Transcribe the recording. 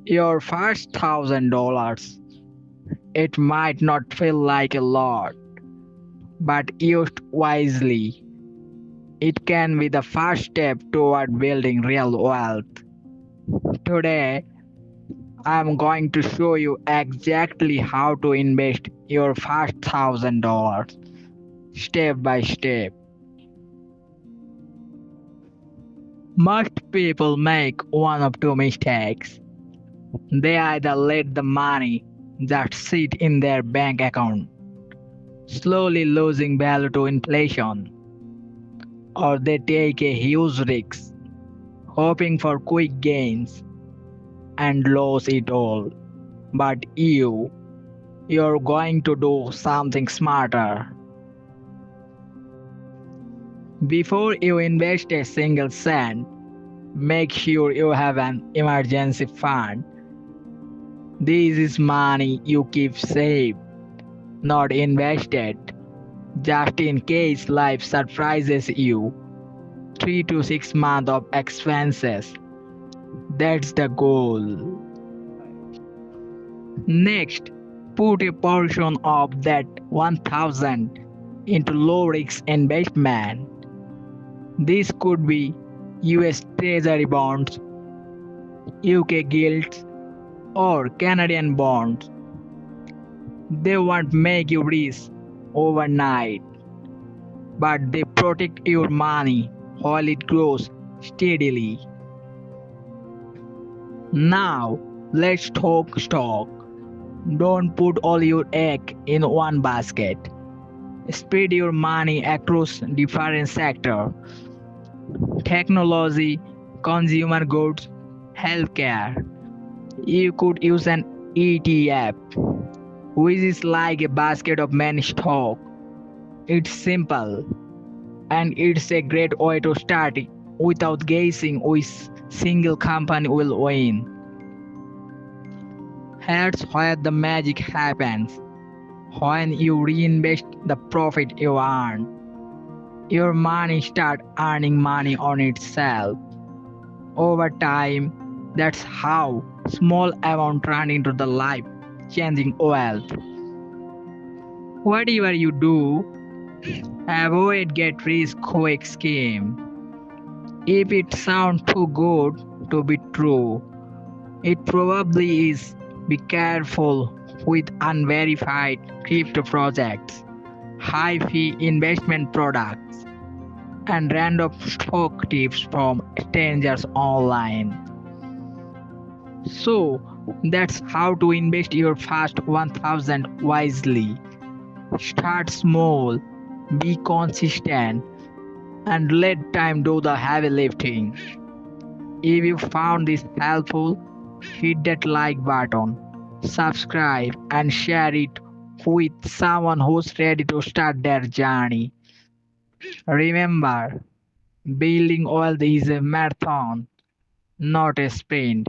Your first $1,000. It might not feel like a lot, but used wisely, it can be the first step toward building real wealth. Today, I'm going to show you exactly how to invest your first $1,000 step by step. Most people make one of two mistakes. They either let the money just sit in their bank account, slowly losing value to inflation, or they take a huge risk, hoping for quick gains and lose it all. But you're going to do something smarter. Before you invest a single cent, make sure you have an emergency fund. This is money you keep saved, not invested, just in case life surprises you. 3 to 6 months of expenses. That's the goal. Next, put a portion of that 1000 into low risk investment. This could be US Treasury bonds, UK gilts, or Canadian bonds. They won't make you rich overnight, but they protect your money while it grows steadily. Now, let's talk stock. Don't put all your egg in one basket. Spread your money across different sectors: technology, consumer goods, healthcare. You could use an ETF, which is like a basket of many stocks. It's simple and it's a great way to start it without guessing which single company will win. Here's where the magic happens. When you reinvest the profit you earn, your money starts earning money on itself. Over time, that's how small amount turn into the life changing wealth. Whatever you do, avoid get rich quick scheme. If it sounds too good to be true, it probably is. Be careful with unverified crypto projects, high fee investment products, and random stock tips from strangers online. So, that's how to invest your first 1000 wisely. Start small, be consistent, and let time do the heavy lifting. If you found this helpful, hit that like button, subscribe, and share it with someone who's ready to start their journey. Remember, building wealth is a marathon, not a sprint.